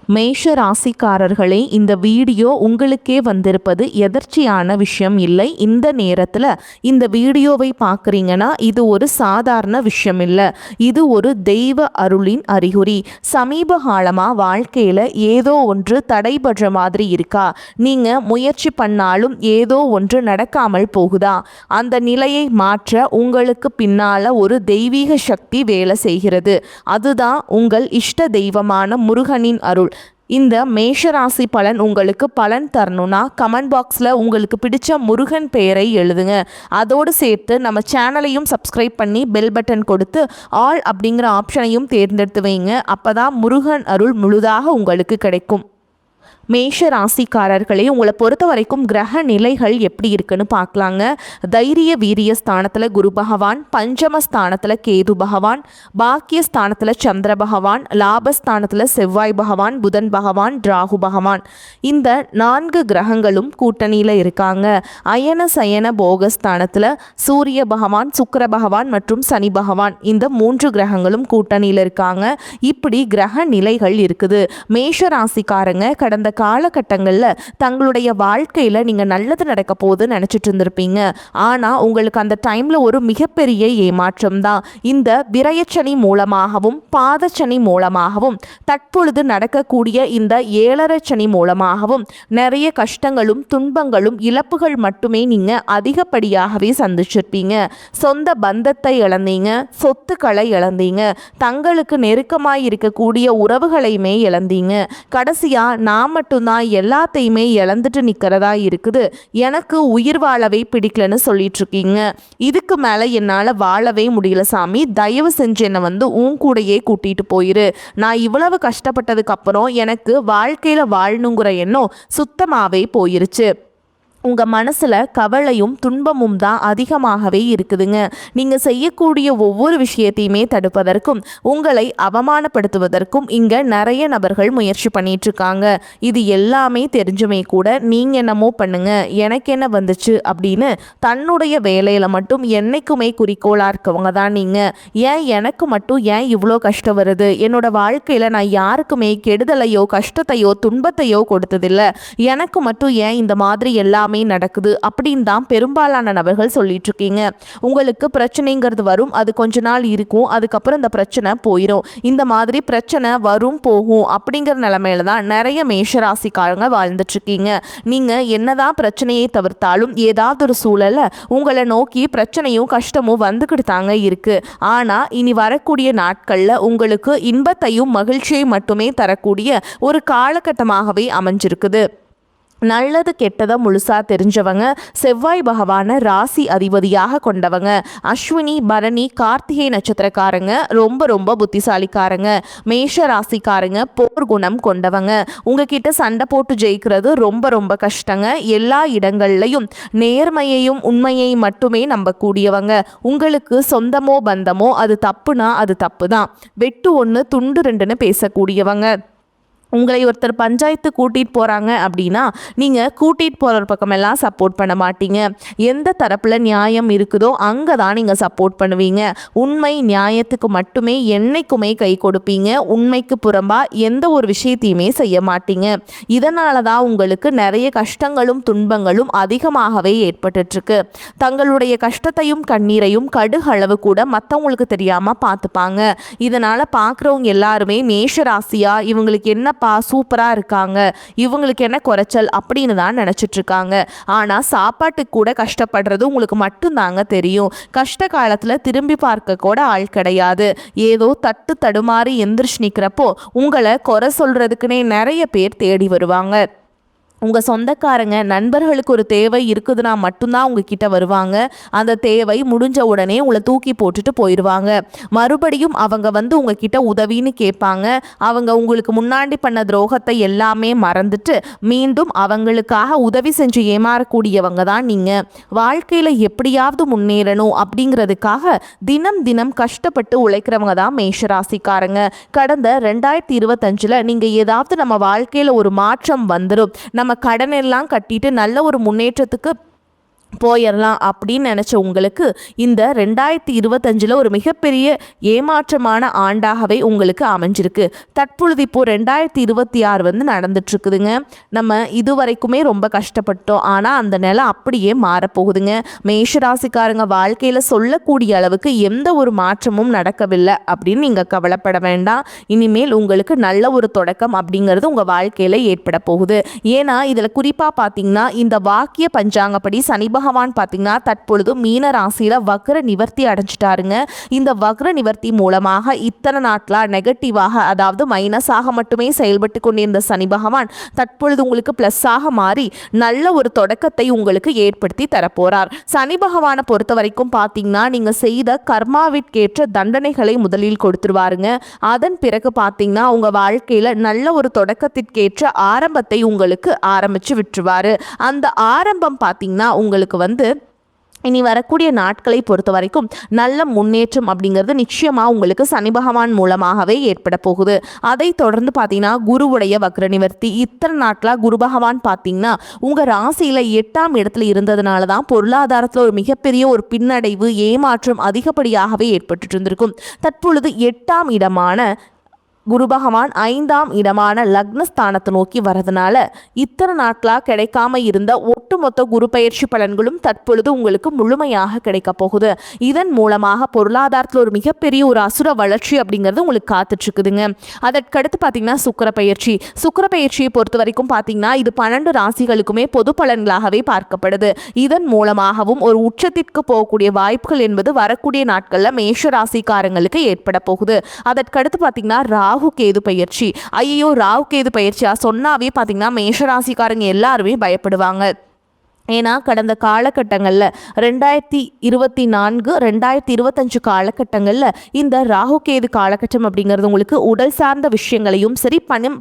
மேஷ ராசிக்காரர்களே, இந்த வீடியோ உங்களுக்கே வந்திருப்பது எதர்ச்சியான விஷயம் இல்லை. இந்த நேரத்தில் இந்த வீடியோவை பார்க்குறீங்கன்னா இது ஒரு சாதாரண விஷயம் இல்லை, இது ஒரு தெய்வ அருளின் அறிகுறி. சமீப காலமாக வாழ்க்கையில் ஏதோ ஒன்று தடைபடுற மாதிரி இருக்கா? நீங்கள் முயற்சி பண்ணாலும் ஏதோ ஒன்று நடக்காமல் போகுதா? அந்த நிலையை மாற்ற உங்களுக்கு பின்னால் ஒரு தெய்வீக சக்தி வேலை செய்கிறது. அதுதான் உங்கள் இஷ்ட தெய்வமான முருகனின் அருள். இந்த மேஷராசி பலன் உங்களுக்கு பலன் தரணும்னா கமெண்ட் பாக்ஸில் உங்களுக்கு பிடிச்ச முருகன் பெயரை எழுதுங்க. அதோடு சேர்த்து நம்ம சேனலையும் சப்ஸ்கிரைப் பண்ணி பெல் பட்டன் கொடுத்து ஆல் அப்படிங்கிற ஆப்ஷனையும் தேர்ந்தெடுத்து வைங்க. அப்போ தான் முருகன் அருள் முழுதாக உங்களுக்கு கிடைக்கும். மேஷ ராசிக்காரர்களே, உங்களை பொறுத்த வரைக்கும் கிரக நிலைகள் எப்படி இருக்குன்னு பார்க்கலாங்க. தைரிய வீரிய ஸ்தானத்தில் குரு பகவான், பஞ்சம ஸ்தானத்தில் கேது பகவான், பாக்கிய ஸ்தானத்தில் சந்திர பகவான், லாபஸ்தானத்தில் செவ்வாய் பகவான், புதன் பகவான், ராகு பகவான், இந்த 4 கிரகங்களும் கூட்டணியில் இருக்காங்க. அயன சயன போகஸ்தானத்தில் சூரிய பகவான், சுக்கிர பகவான் மற்றும் சனி பகவான், இந்த 3 கிரகங்களும் கூட்டணியில் இருக்காங்க. இப்படி கிரக நிலைகள் இருக்குது. மேஷ ராசிக்காரங்க கடந்த காலகட்டங்களில் தங்களுடைய வாழ்க்கையில் நீங்கள் நல்லது நடக்க போது நினச்சிட்டு இருந்திருப்பீங்க. ஆனால் உங்களுக்கு அந்த டைமில் ஒரு மிகப்பெரிய ஏமாற்றம் தான். இந்த விரயச்சனி மூலமாகவும் பாதச்சனி மூலமாகவும் தற்பொழுது நடக்கக்கூடிய இந்த 7.5 சனி மூலமாகவும் நிறைய கஷ்டங்களும் துன்பங்களும் இழப்புகள் மட்டுமே நீங்கள் அதிகப்படியாகவே சந்திச்சிருப்பீங்க. சொந்த பந்தத்தை இழந்தீங்க, சொத்துக்களை இழந்தீங்க, தங்களுக்கு நெருக்கமாய் இருக்கக்கூடிய உறவுகளையுமே இழந்தீங்க. கடைசியாக நான் மட்டும்தான் எல்லாத்தையுமே இழந்துட்டு நிற்கிறதா இருக்குது, எனக்கு உயிர் வாழவே பிடிக்கலன்னு சொல்லிட்டு இருக்கீங்க. இதுக்கு மேலே என்னால் வாழவே முடியல சாமி, தயவு செஞ்சு என்னை உன் கூடையே கூட்டிகிட்டு போயிரு. நான் இவ்வளவு கஷ்டப்பட்டதுக்கு அப்புறம் எனக்கு வாழ்க்கையில் வாழணுங்கிற எண்ணம் சுத்தமாகவே போயிருச்சு. உங்கள் மனசில் கவலையும் துன்பமும் தான் அதிகமாகவே இருக்குதுங்க. நீங்கள் செய்யக்கூடிய ஒவ்வொரு விஷயத்தையுமே தடுப்பதற்கும் உங்களை அவமானப்படுத்துவதற்கும் இங்கே நிறைய நபர்கள் முயற்சி பண்ணிகிட்ருக்காங்க. இது எல்லாமே தெரிஞ்சுமே கூட நீங்கள் என்னமோ பண்ணுங்க, எனக்கு என்ன வந்துச்சு அப்படின்னு தன்னுடைய வேலையில் மட்டும் என்னைக்குமே குறிக்கோளாக இருக்கவங்க தான் நீங்கள். ஏன் எனக்கு மட்டும் ஏன் இவ்வளோ கஷ்டம் வருது? என்னோட வாழ்க்கையில் நான் யாருக்குமே கெடுதலையோ கஷ்டத்தையோ துன்பத்தையோ கொடுத்ததில்லை, எனக்கு மட்டும் ஏன் இந்த மாதிரி எல்லாம் நடக்குது அப்படின்னு தான் பெரும்பாலான நபர்கள் சொல்லிட்டு இருக்கீங்க. உங்களுக்கு பிரச்சனைங்கிறது வரும், அது கொஞ்ச நாள் இருக்கும், அதுக்கப்புறம் இந்த பிரச்சனை போயிடும். இந்த மாதிரி பிரச்சனை வரும் போகும் அப்படிங்கிற நிலைமையில தான் நிறைய மேஷராசிக்காரங்க வாழ்ந்துட்டு இருக்கீங்க. நீங்க என்னதான் பிரச்சனையை தவிர்த்தாலும் ஏதாவது ஒரு சூழல்ல உங்களை நோக்கி பிரச்சனையும் கஷ்டமும் வந்துக்கிட்டு தாங்க இருக்கு. ஆனா இனி வரக்கூடிய நாட்கள்ல உங்களுக்கு இன்பத்தையும் மகிழ்ச்சியை மட்டுமே தரக்கூடிய ஒரு காலகட்டமாகவே அமைஞ்சிருக்குது. நல்லது கெட்டதை முழுசாக தெரிஞ்சவங்க, செவ்வாய் பகவானை ராசி அதிபதியாக கொண்டவங்க, அஸ்வினி பரணி கார்த்திகை நட்சத்திரக்காரங்க ரொம்ப ரொம்ப புத்திசாலிக்காரங்க. மேஷ ராசிக்காரங்க போர் குணம் கொண்டவங்க. உங்ககிட்ட சண்டை போட்டு ஜெயிக்கிறது ரொம்ப ரொம்ப கஷ்டங்க. எல்லா இடங்கள்லையும் நேர்மையையும் உண்மையை மட்டுமே நம்பக்கூடியவங்க. உங்களுக்கு சொந்தமோ பந்தமோ அது தப்புனா அது தப்பு தான், வெட்டு 1 துண்டு 2ன்னு பேசக்கூடியவங்க. உங்களை ஒருத்தர் பஞ்சாயத்து கூட்டிகிட்டு போகிறாங்க அப்படின்னா நீங்கள் கூட்டிகிட்டு போகிற பக்கமெல்லாம் சப்போர்ட் பண்ண மாட்டீங்க. எந்த தரப்பில் நியாயம் இருக்குதோ அங்கே தான் நீங்கள் சப்போர்ட் பண்ணுவீங்க. உண்மை நியாயத்துக்கு மட்டுமே என்னைக்குமே கை கொடுப்பீங்க. உண்மைக்கு புறம்பாக எந்த ஒரு விஷயத்தையுமே செய்ய மாட்டீங்க. இதனால தான் உங்களுக்கு நிறைய கஷ்டங்களும் துன்பங்களும் அதிகமாகவே ஏற்பட்டுருக்கு. தங்களுடைய கஷ்டத்தையும் கண்ணீரையும் கடுகளவு கூட மற்றவங்களுக்கு தெரியாமல் பார்த்துப்பாங்க. இதனால் பார்க்குறவங்க எல்லாருமே மேஷ ராசியா இவங்களுக்கு என்ன சூப்பராக இருக்காங்க, இவங்களுக்கு என்ன குறைச்சல் அப்படின்னு தான் நினச்சிட்டு இருக்காங்க. ஆனால் சாப்பாட்டுக்கு கூட கஷ்டப்படுறது உங்களுக்கு மட்டும்தாங்க தெரியும். கஷ்ட காலத்தில் திரும்பி பார்க்க கூட ஆள் கிடையாது. ஏதோ தட்டு தடுமாறி எந்திரிச்சு நிற்கிறப்போ உங்களை குறை சொல்கிறதுக்குன்னே நிறைய பேர் தேடி வருவாங்க. உங்கள் சொந்தக்காரங்க நண்பர்களுக்கு ஒரு தேவை இருக்குதுன்னா மட்டும்தான் உங்ககிட்ட வருவாங்க. அந்த தேவை முடிஞ்ச உடனே உங்களை தூக்கி போட்டுட்டு போயிடுவாங்க. மறுபடியும் அவங்க உங்ககிட்ட உதவின்னு கேட்பாங்க. அவங்க உங்களுக்கு முன்னாடி பண்ண துரோகத்தை எல்லாமே மறந்துட்டு மீண்டும் அவங்களுக்காக உதவி செஞ்சு ஏமாறக்கூடியவங்க தான் நீங்கள். வாழ்க்கையில் எப்படியாவது முன்னேறணும் அப்படிங்கிறதுக்காக தினம் தினம் கஷ்டப்பட்டு உழைக்கிறவங்க தான் மேஷராசிக்காரங்க. கடந்த 2025 நீங்கள் ஏதாவது நம்ம வாழ்க்கையில் ஒரு மாற்றம் வந்துடும், நம்ம கடன் எல்லாம் கட்டிட்டு நல்ல ஒரு முன்னேற்றத்துக்கு போயிடலாம் அப்படின்னு நினச்ச உங்களுக்கு இந்த 2025 ஒரு மிகப்பெரிய ஏமாற்றமான ஆண்டாகவே உங்களுக்கு அமைஞ்சிருக்கு. தற்பொழுது இப்போது 2026 வந்து நடந்துட்டுருக்குதுங்க. நம்ம இதுவரைக்குமே ரொம்ப கஷ்டப்பட்டோம், ஆனால் அந்த நிலை அப்படியே மாறப்போகுதுங்க. மேஷராசிக்காரங்க வாழ்க்கையில் சொல்லக்கூடிய அளவுக்கு எந்த ஒரு மாற்றமும் நடக்கவில்லை அப்படின்னு நீங்கள் கவலைப்பட வேண்டாம். இனிமேல் உங்களுக்கு நல்ல ஒரு தொடக்கம் அப்படிங்கிறது உங்கள் வாழ்க்கையில் ஏற்பட போகுது. ஏன்னா இதில் குறிப்பாக பார்த்தீங்கன்னா இந்த வாக்கிய பஞ்சாங்கப்படி சனி பகவான் பார்த்தீங்கன்னா தற்பொழுது மீன ராசியில வக்ர நிவர்த்தி அடைஞ்சிட்டாருங்க. இந்த வக்ர நிவர்த்தி மூலமாக இத்தனை நாட்களா நெகட்டிவாக, அதாவது மைனஸாக மட்டுமே செயல்பட்டு கொண்டிருந்த சனி பகவான் தற்பொழுது உங்களுக்கு பிளஸ்ஸாக மாறி நல்ல ஒரு தொடக்கத்தை உங்களுக்கு ஏற்படுத்தி தரப்போறார். சனி பகவானை பொறுத்த வரைக்கும் பார்த்தீங்கன்னா நீங்க செய்த கர்மாவிற்கேற்ற தண்டனைகளை முதலில் கொடுத்துருவாருங்க. அதன் பிறகு பார்த்தீங்கன்னா உங்க வாழ்க்கையில நல்ல ஒரு தொடக்கத்திற்கேற்ற ஆரம்பத்தை உங்களுக்கு ஆரம்பிச்சு விட்டுருவாரு. அந்த ஆரம்பம் பார்த்தீங்கன்னா உங்களுக்கு வந்து இனி வரக்கூடிய நாட்களை பொறுத்த வரைக்கும் நல்ல முன்னேற்றம் அப்படிங்கிறது நிச்சயமாக உங்களுக்கு சனி பகவான் மூலமாகவே ஏற்பட போகுது. அதை தொடர்ந்து பார்த்தீங்கன்னா குருவுடைய வக்ர நிவர்த்தி. இத்தனை நாட்களாக குரு பகவான் பார்த்தீங்கன்னா உங்கள் ராசியில் 8ஆம் இடத்துல இருந்ததுனால தான் பொருளாதாரத்தில் ஒரு மிகப்பெரிய ஒரு பின்னடைவு, ஏமாற்றம் அதிகப்படியாகவே ஏற்பட்டு இருந்திருக்கும். தற்பொழுது 8ஆம் இடமான குரு பகவான் 5ஆம் இடமான லக்னஸ்தானத்தை நோக்கி வரதுனால இத்தனை நாட்களாக கிடைக்காம இருந்த ஒட்டுமொத்த குரு பயிற்சி பலன்களும் தற்பொழுது உங்களுக்கு முழுமையாக கிடைக்க போகுது. இதன் மூலமாக பொருளாதாரத்தில் ஒரு மிகப்பெரிய ஒரு அசுர வளர்ச்சி அப்படிங்கிறது உங்களுக்கு காத்துட்ருக்குதுங்க. அதற்கடுத்து பார்த்தீங்கன்னா சுக்கிர பயிற்சியை பொறுத்த வரைக்கும் பார்த்தீங்கன்னா இது 12 ராசிகளுக்குமே பொது பலன்களாகவே பார்க்கப்படுது. இதன் மூலமாகவும் ஒரு உச்சத்திற்கு போகக்கூடிய வாய்ப்புகள் என்பது வரக்கூடிய நாட்களில் மேஷ ராசிக்காரங்களுக்கு ஏற்பட போகுது. அதற்கடுத்து பார்த்தீங்கன்னா ராகு கேது பயிற்சி. ஐயோ, ராகு கேது பயிற்சியா சொன்னாவே பார்த்தீங்கன்னா மேஷராசிக்காரங்க எல்லாருமே பயப்படுவாங்க. ஏன்னா கடந்த காலகட்டங்களில் 2024 2025 காலகட்டங்களில் இந்த ராகுகேது காலகட்டம் அப்படிங்கிறது உங்களுக்கு உடல் சார்ந்த விஷயங்களையும் சரி,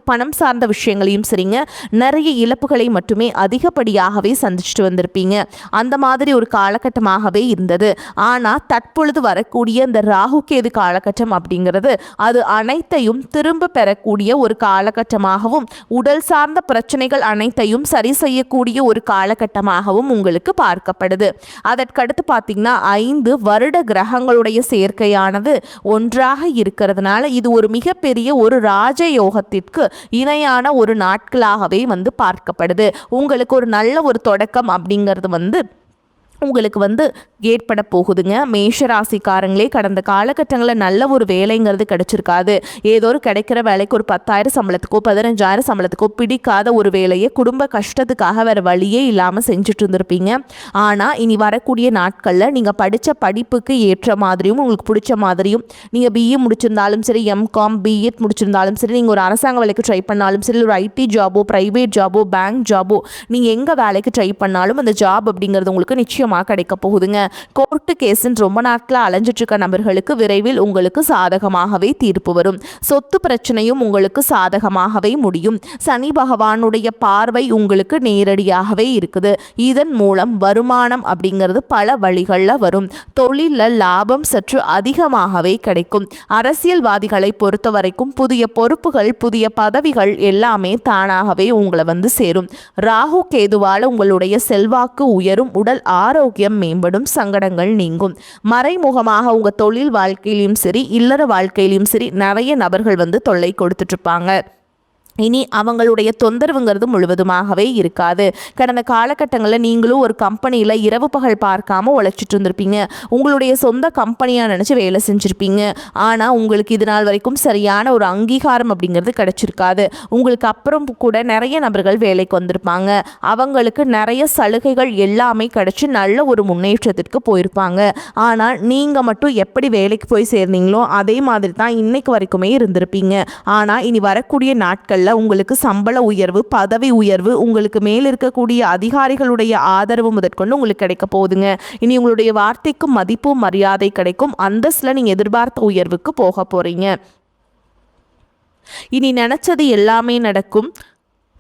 பணம் சார்ந்த விஷயங்களையும் சரிங்க, நிறைய இழப்புகளை மட்டுமே அதிகப்படியாகவே சந்திச்சுட்டு வந்திருப்பீங்க. அந்த மாதிரி ஒரு காலகட்டமாகவே இருந்தது. ஆனால் தற்பொழுது வரக்கூடிய இந்த ராகுகேது காலகட்டம் அப்படிங்கிறது அது அனைத்தையும் திரும்ப பெறக்கூடிய ஒரு காலகட்டமாகவும், உடல் சார்ந்த பிரச்சனைகள் அனைத்தையும் சரி செய்யக்கூடிய ஒரு காலகட்டமாக உங்களுக்கு பார்க்கப்படுது. அதற்கடுத்து பார்த்தீங்கன்னா 5 வருட கிரகங்களுடைய சேர்க்கையானது ஒன்றாக இருக்கிறதுனால இது ஒரு மிகப்பெரிய ஒரு ராஜயோகத்திற்கு இணையான ஒரு நாட்களாகவே வந்து பார்க்கப்படுது. உங்களுக்கு ஒரு நல்ல ஒரு தொடக்கம் அப்படிங்கிறது வந்து உங்களுக்கு வந்து ஏற்பட போகுதுங்க. மேஷராசிக்காரங்களே கடந்த காலகட்டங்களில் நல்ல ஒரு வேலைங்கிறது கிடைச்சிருக்காது. ஏதோ ஒரு கிடைக்கிற வேலைக்கு ஒரு 10,000 சம்பளத்துக்கோ 15,000 சம்பளத்துக்கோ பிடிக்காத ஒரு வேலையை குடும்ப கஷ்டத்துக்காக வேறு வழியே இல்லாமல் செஞ்சுட்டு இருந்திருப்பீங்க. ஆனால் இனி வரக்கூடிய நாட்களில் நீங்கள் படித்த படிப்புக்கு ஏற்ற மாதிரியும் உங்களுக்கு பிடிச்ச மாதிரியும், நீங்கள் பிஏ முடிச்சிருந்தாலும் சரி, எம்காம் பிஎட் முடிச்சிருந்தாலும் சரி, நீங்கள் ஒரு அரசாங்க வேலைக்கு ட்ரை பண்ணாலும் சரி, ஒரு ஐடி ஜாபோ ப்ரைவேட் ஜாபோ பேங்க் ஜாபோ நீங்கள் எங்கே வேலைக்கு ட்ரை பண்ணாலும் அந்த ஜாப் அப்படிங்கிறது உங்களுக்கு நிச்சயம் கிடைக்க போகுதுங்க. கோர்ட்டு கேஸ்ன்னு ரொம்ப நாட்களாக அலைஞ்சிட்டு இருக்க நபர்களுக்கு விரைவில் உங்களுக்கு சாதகமாகவே தீர்ப்பு வரும். சொத்து பிரச்சனையும் உங்களுக்கு சாதகமாகவே முடியும். சனி பகவானுடைய பார்வை உங்களுக்கு நேரடியாகவே இருக்குது. இதன் மூலம் வருமானம் அப்படிங்கிறது பல வழிகளில் வரும். தொழிலில் லாபம் சற்று அதிகமாகவே கிடைக்கும். அரசியல்வாதிகளை பொறுத்த வரைக்கும் புதிய பொறுப்புகள், புதிய பதவிகள் எல்லாமே தானாகவே உங்களை வந்து சேரும். ராகு கேதுவால் உங்களுடைய செல்வாக்கு உயரும். உடல் ஆரோக்கியம் மேம்படும். சங்கடங்கள் நீங்கும். மறைமுகமாக உங்கள் தொழில் வாழ்க்கையிலும் சரி, இல்லற வாழ்க்கையிலும் சரி நிறைய நபர்கள் வந்து தொல்லை கொடுத்துட்டு இருப்பாங்க. இனி அவங்களுடைய தொந்தரவுங்கிறது முழுவதுமாகவே இருக்காது. கடந்த காலகட்டங்களில் நீங்களும் ஒரு கம்பெனியில் இரவு பகல் பார்க்காம உழைச்சிட்டு இருந்திருப்பீங்க. உங்களுடைய சொந்த கம்பெனியாக நினச்சி வேலை செஞ்சுருப்பீங்க. ஆனால் உங்களுக்கு இது நாள் வரைக்கும் சரியான ஒரு அங்கீகாரம் அப்படிங்கிறது கிடைச்சிருக்காது. உங்களுக்கு அப்புறம் கூட நிறைய நபர்கள் வேலைக்கு வந்திருப்பாங்க. அவங்களுக்கு நிறைய சலுகைகள் எல்லாமே கிடைச்சி நல்ல ஒரு முன்னேற்றத்திற்கு போயிருப்பாங்க. ஆனால் நீங்கள் மட்டும் எப்படி வேலைக்கு போய் சேர்ந்தீங்களோ அதே மாதிரி தான் இன்னைக்கு வரைக்குமே இருந்திருப்பீங்க. ஆனால் இனி வரக்கூடிய நாட்களில் உங்களுக்கு சம்பள உயர்வு, பதவி உயர்வு, உங்களுக்கு மேல் இருக்கக்கூடிய அதிகாரிகளுடைய ஆதரவு முதற்கொண்டு உங்களுக்கு கிடைக்க போகுதுங்க. இனி உங்களுடைய வார்த்தைக்கு மதிப்பும் மரியாதை கிடைக்கும். அந்தஸ்தில் நீங்கள் எதிர்பார்த்த உயர்வுக்கு போக போறீங்க. இனி நினைச்சது எல்லாமே நடக்கும்.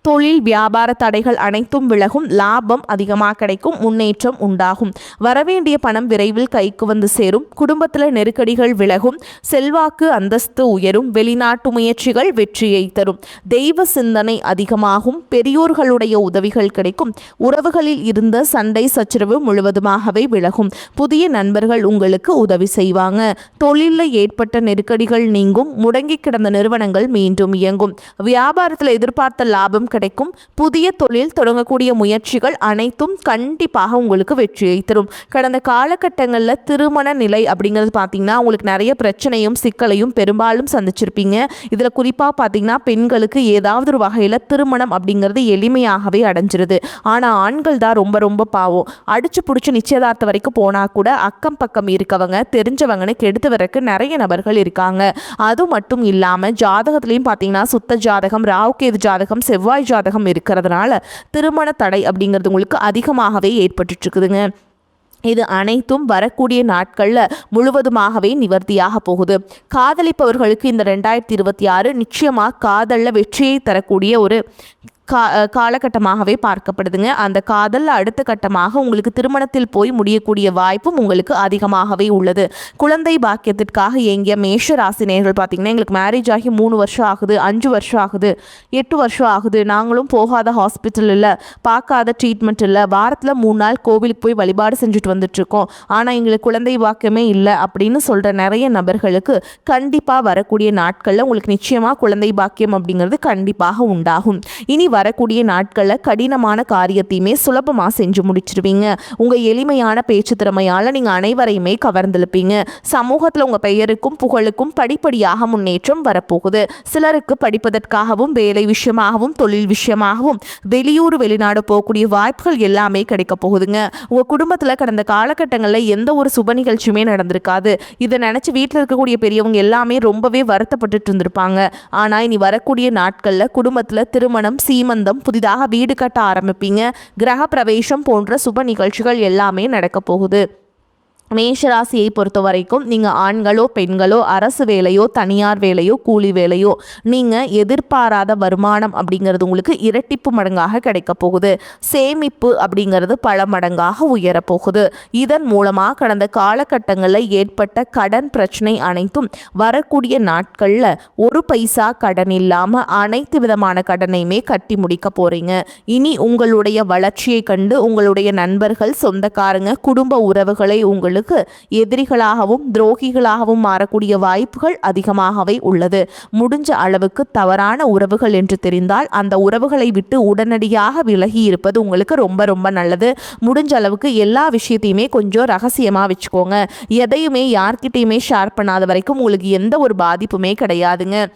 தொழில் வியாபார தடைகள் அனைத்தும் விலகும், லாபம் அதிகமாக கிடைக்கும், முன்னேற்றம் உண்டாகும். வரவேண்டிய பணம் விரைவில் கைக்கு வந்து சேரும். குடும்பத்தில் நெருக்கடிகள் விலகும், செல்வாக்கு அந்தஸ்து உயரும், வெளிநாட்டு முயற்சிகள் வெற்றியை தரும். தெய்வ சிந்தனை அதிகமாகும், பெரியோர்களுடைய உதவிகள் கிடைக்கும். உறவுகளில் இருந்த சண்டை சச்சரவு முழுவதுமாகவே விலகும். புதிய நண்பர்கள் உங்களுக்கு உதவி செய்வாங்க. தொழிலில் ஏற்பட்ட நெருக்கடிகள் நீங்கும், முடங்கி கிடந்த நிறுவனங்கள் மீண்டும் இயங்கும். வியாபாரத்தில் எதிர்பார்த்த லாபம் கிடைக்கும். புதிய தொழில் தொடங்கக்கூடிய முயற்சிகள் அனைத்தும் கண்டிப்பாக உங்களுக்கு வெற்றியை தரும். கடந்த காலகட்டங்களில் திருமண நிலை அப்படிங்கிறது பார்த்தீங்கன்னா உங்களுக்கு நிறைய பிரச்சனையும் சிக்கலையும் பெரும்பாலும் சந்திச்சிருப்பீங்க. இதில் குறிப்பாக பார்த்தீங்கன்னா பெண்களுக்கு ஏதாவது ஒரு வகையில் திருமணம் அப்படிங்கிறது எளிமையாகவே அடைஞ்சிருது. ஆனால் ஆண்கள் தான் ரொம்ப ரொம்ப பாவம். அடிச்சு பிடிச்சி நிச்சயதார்த்தம் வரைக்கும் போனால் கூட அக்கம் பக்கம் இருக்கவங்க தெரிஞ்சவங்கன்னு கெடுத்து வரக்கு நிறைய நபர்கள் இருக்காங்க. அது மட்டும் இல்லாமல் ஜாதகத்துலேயும் பார்த்தீங்கன்னா சுத்த ஜாதகம், ராவுகேது ஜாதகம், செவ்வாய் ஜாதகம் இருக்கிறதுனால திருமண தடை அப்படிங்கிறது உங்களுக்கு அதிகமாகவே ஏற்பட்டு இருக்குதுங்க. இது அனைத்தும் வரக்கூடிய நாட்களில் முழுவதுமாகவே நிவர்த்தியாக போகுது. காதலிப்பவர்களுக்கு இந்த 2026 நிச்சயமாக காதலில் வெற்றியை தரக்கூடிய ஒரு காலகட்டமாகவே பார்க்கப்படுதுங்க. அந்த காதலில் அடுத்த கட்டமாக உங்களுக்கு திருமணத்தில் போய் முடியக்கூடிய வாய்ப்பும் உங்களுக்கு அதிகமாகவே உள்ளது. குழந்தை பாக்கியத்திற்காக எங்கிய மேஷ ராசினியர்கள் பார்த்தீங்கன்னா எங்களுக்கு மேரேஜ் ஆகி 3 வருஷம் ஆகுது, 5 வருஷம் ஆகுது, 8 வருஷம் ஆகுது, நாங்களும் போகாத ஹாஸ்பிட்டல் இல்லை, பார்க்காத ட்ரீட்மெண்ட் இல்லை, வாரத்தில் 3 நாள் கோவிலுக்கு போய் வழிபாடு செஞ்சுட்டு வந்துட்டுருக்கோம், ஆனால் எங்களுக்கு குழந்தை பாக்கியமே இல்லை அப்படின்னு சொல்கிற நிறைய நபர்களுக்கு கண்டிப்பாக வரக்கூடிய நாட்களில் உங்களுக்கு நிச்சயமாக குழந்தை பாக்கியம் அப்படிங்கிறது கண்டிப்பாக உண்டாகும். இனி வரக்கூடிய நாட்களில் கடினமான காரியத்தையுமே சுலபமாக செஞ்சு முடிச்சிருவீங்க. உங்கள் எளிமையான பேச்சு திறமையால் நீங்கள் அனைவரையுமே கவர்ந்திருப்பீங்க. சமூகத்தில் உங்கள் பெயருக்கும் புகழுக்கும் படிப்படியாக முன்னேற்றம் வரப்போகுது. சிலருக்கு படிப்பதற்காகவும் வேலை விஷயமாகவும் தொழில் விஷயமாகவும் வெளியூர் வெளிநாடு போகக்கூடிய வாய்ப்புகள் எல்லாமே கிடைக்க போகுதுங்க. உங்கள் குடும்பத்தில் கடந்த காலகட்டங்களில் எந்த ஒரு சுப நிகழ்ச்சியுமே நடந்திருக்காது. இதை நினச்சி வீட்டில் இருக்கக்கூடிய பெரியவங்க எல்லாமே ரொம்பவே வருத்தப்பட்டு இருந்திருப்பாங்க. ஆனால் இனி வரக்கூடிய நாட்களில் குடும்பத்தில் திருமணம், சீமந்தம், புதிதாக வீடு கட்ட ஆரம்பிப்பீங்க. கிரக பிரவேசம் போன்ற சுப நிகழ்ச்சிகள் எல்லாமே நடக்க போகுது. மேஷராசியை பொறுத்த வரைக்கும் நீங்கள் ஆண்களோ பெண்களோ அரசு வேலையோ தனியார் வேலையோ கூலி வேலையோ நீங்கள் எதிர்பாராத வருமானம் அப்படிங்கிறது உங்களுக்கு இரட்டிப்பு மடங்காக கிடைக்க போகுது. சேமிப்பு அப்படிங்கிறது பல மடங்காக உயரப்போகுது. இதன் மூலமாக கடந்த காலகட்டங்களில் ஏற்பட்ட கடன் பிரச்சனை அனைத்தும் வரக்கூடிய நாட்களில் ஒரு பைசா கடன் இல்லாமல் அனைத்து விதமான கடனையுமே கட்டி முடிக்க போகிறீங்க. இனி உங்களுடைய வளர்ச்சியை கண்டு உங்களுடைய நண்பர்கள், சொந்தக்காரங்க, குடும்ப உறவுகளை உங்களுக்கு எதிரிகளாகவும் துரோகிகளாகவும் மாறக்கூடிய வாய்ப்புகள் அதிகமாகவே உள்ளது. முடிஞ்ச அளவுக்கு தவறான உறவுகள் என்று தெரிந்தால் அந்த உறவுகளை விட்டு உடனடியாக விலகி இருப்பது உங்களுக்கு ரொம்ப ரொம்ப நல்லது. முடிஞ்ச அளவுக்கு எல்லா விஷயத்தையுமே கொஞ்சம் ரகசியமா வச்சுக்கோங்க. எதையுமே யார்கிட்டையுமே ஷேர் பண்ணாத வரைக்கும் உங்களுக்கு எந்த ஒரு பாதிப்புமே கிடையாதுங்க.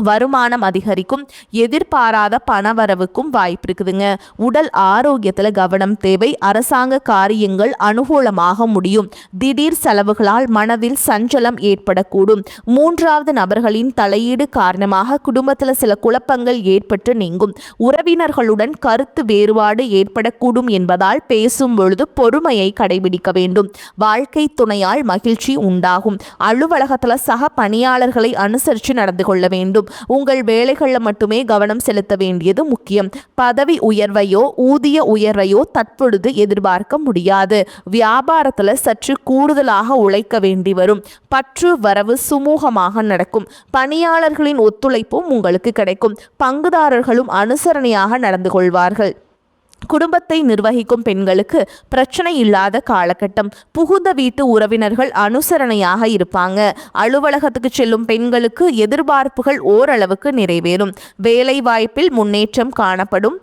வருமானம் அதிகரிக்கும், எதிர்பாராத பணவரவுக்கும் வாய்ப்பு இருக்குதுங்க. உடல் ஆரோக்கியத்தில் கவனம் தேவை. அரசாங்க காரியங்கள் அனுகூலமாக முடியும். திடீர் செலவுகளால் மனதில் சஞ்சலம் ஏற்படக்கூடும். 3வது நபர்களின் தலையீடு காரணமாக குடும்பத்தில் சில குழப்பங்கள் ஏற்பட்டு நீங்கும். உறவினர்களுடன் கருத்து வேறுபாடு ஏற்படக்கூடும் என்பதால் பேசும் பொழுது பொறுமையை கடைபிடிக்க வேண்டும். வாழ்க்கை துணையால் மகிழ்ச்சி உண்டாகும். அலுவலகத்தில் சக பணியாளர்களை அனுசரித்து நடந்து கொள்ள வேண்டும். உங்கள் வேலைகளில் மட்டுமே கவனம் செலுத்த வேண்டியது முக்கியம். பதவி உயர்வையோ ஊதிய உயர்வையோ தற்பொழுது எதிர்பார்க்க முடியாது. வியாபாரத்தில் சற்று கூடுதலாக உழைக்க வேண்டி வரும். பற்று வரவு சுமூகமாக நடக்கும். பணியாளர்களின் ஒத்துழைப்பும் உங்களுக்கு கிடைக்கும். பங்குதாரர்களும் அனுசரணையாக நடந்து கொள்வார்கள். குடும்பத்தை நிர்வகிக்கும் பெண்களுக்கு பிரச்சனை இல்லாத காலகட்டம். புகுந்த வீட்டு உறவினர்கள் அனுசரணையாக இருப்பாங்க. அலுவலகத்துக்கு செல்லும் பெண்களுக்கு எதிர்பார்ப்புகள் ஓரளவுக்கு நிறைவேறும். வேலை வாய்ப்பில் முன்னேற்றம் காணப்படும்.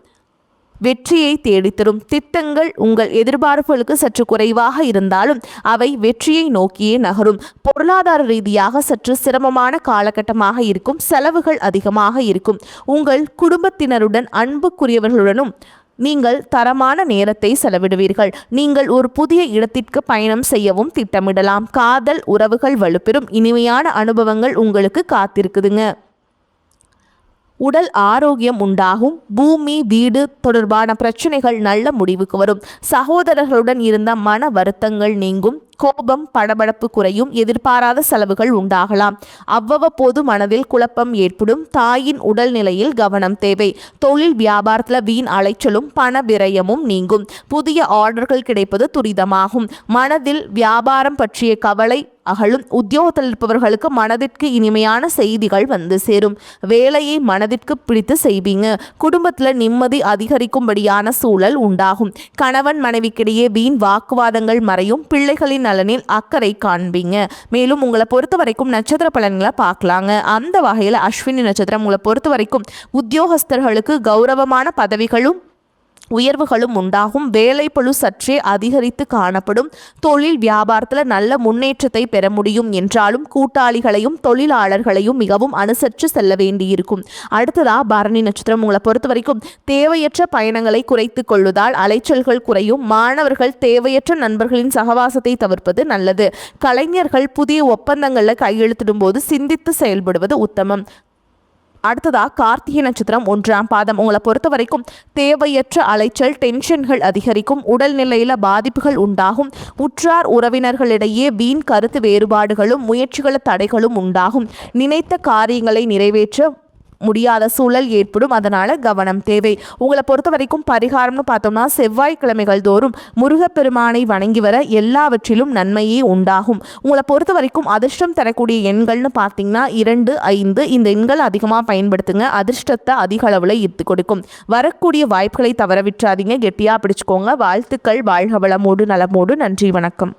வெற்றியை தேடித்தரும். திட்டங்கள் உங்கள் எதிர்பார்ப்புகளுக்கு சற்று குறைவாக இருந்தாலும் அவை வெற்றியை நோக்கியே நகரும். பொருளாதார ரீதியாக சற்று சிரமமான காலகட்டமாக இருக்கும். செலவுகள் அதிகமாக இருக்கும். உங்கள் குடும்பத்தினருடன் அன்புக்குரியவர்களுடனும் நீங்கள் தரமான நேரத்தை செலவிடுவீர்கள். நீங்கள் ஒரு புதிய இடத்திற்கு பயணம் செய்யவும் திட்டமிடலாம். காதல் உறவுகள் வலுப்பெறும். இனிமையான அனுபவங்கள் உங்களுக்கு காத்திருக்குதுங்க. உடல் ஆரோக்கியம் உண்டாகும். பூமி வீடு தொடர்பான பிரச்சனைகள் நல்ல முடிவுக்கு வரும். சகோதரர்களுடன் இருந்த மன வருத்தங்கள் நீங்கும். கோபம் படபடப்பு குறையும். எதிர்பாராத செலவுகள் உண்டாகலாம். அவ்வப்போது மனதில் குழப்பம் ஏற்படும். தாயின் உடல்நிலையில் கவனம் தேவை. தொழில் வியாபாரத்தில் வீண் அலைச்சலும் பண விரயமும் நீங்கும். புதிய ஆர்டர்கள் கிடைப்பது துரிதமாகும். மனதில் வியாபாரம் பற்றிய கவலை அகலும். உத்தியோகத்தில் இருப்பவர்களுக்கு மனதிற்கு இனிமையான செய்திகள் வந்து சேரும். வேலையை மனதிற்கு பிடித்து செய்வீங்க. குடும்பத்தில் நிம்மதி அதிகரிக்கும்படியான சூழல் உண்டாகும். கணவன் மனைவிக்கிடையே வீண் வாக்குவாதங்கள் மறையும். பிள்ளைகளின் நலனில் அக்கறை காண்பீங்க. மேலும் உங்களை பொறுத்த வரைக்கும் நட்சத்திர பலன்களை பார்க்கலாங்க. அந்த வகையில் அஸ்வினி நட்சத்திரம் உங்களை பொறுத்த வரைக்கும் உத்தியோகஸ்தர்களுக்கு கௌரவமான பதவிகளும் உயர்வுகளும் உண்டாகும். வேலைப்பளு சற்றே அதிகரித்து காணப்படும். தொழில் வியாபாரத்தில் நல்ல முன்னேற்றத்தை பெற முடியும் என்றாலும் கூட்டாளிகளையும் தொழிலாளர்களையும் மிகவும் அனுசரித்து செல்ல வேண்டியிருக்கும். அடுத்ததா பரணி நட்சத்திரம் உங்களை பொறுத்த வரைக்கும் தேவையற்ற பயணங்களை குறைத்து கொள்வதால் அலைச்சல்கள் குறையும். மாணவர்கள் தேவையற்ற நண்பர்களின் சகவாசத்தை தவிர்ப்பது நல்லது. கலைஞர்கள் புதிய ஒப்பந்தங்களில் கையெழுத்திடும் போது சிந்தித்து செயல்படுவது உத்தமம். அடுத்ததா கார்த்திகை நட்சத்திரம் 1ஆம் பாதம் உங்களை பொறுத்த வரைக்கும் தேவையற்ற அலைச்சல் டென்ஷன்கள் அதிகரிக்கும். உடல்நிலையில் பாதிப்புகள் உண்டாகும். உற்றார் உறவினர்களிடையே வீண் கருத்து வேறுபாடுகளும் முயற்சிகள தடைகளும் உண்டாகும். நினைத்த காரியங்களை நிறைவேற்ற முடியாத சூழல் ஏற்படும். அதனால் கவனம் தேவை. உங்களை பொறுத்த வரைக்கும் பரிகாரம்னு பார்த்தோம்னா செவ்வாய்க்கிழமைகள் தோறும் முருகப்பெருமானை வணங்கி வர எல்லாவற்றிலும் நன்மையே உண்டாகும். உங்களை பொறுத்த வரைக்கும் அதிர்ஷ்டம் தரக்கூடிய எண்கள்னு பார்த்தீங்கன்னா 2, 5 இந்த எண்கள் அதிகமாக பயன்படுத்துங்க. அதிர்ஷ்டத்தை அதிக அளவில் ஈர்த்து கொடுக்கும். வரக்கூடிய வாய்ப்புகளை தவற விட்டுறாதீங்க. கெட்டியாக பிடிச்சுக்கோங்க. வாழ்த்துக்கள். வாழ்க வளமோடு நலமோடு. நன்றி. வணக்கம்.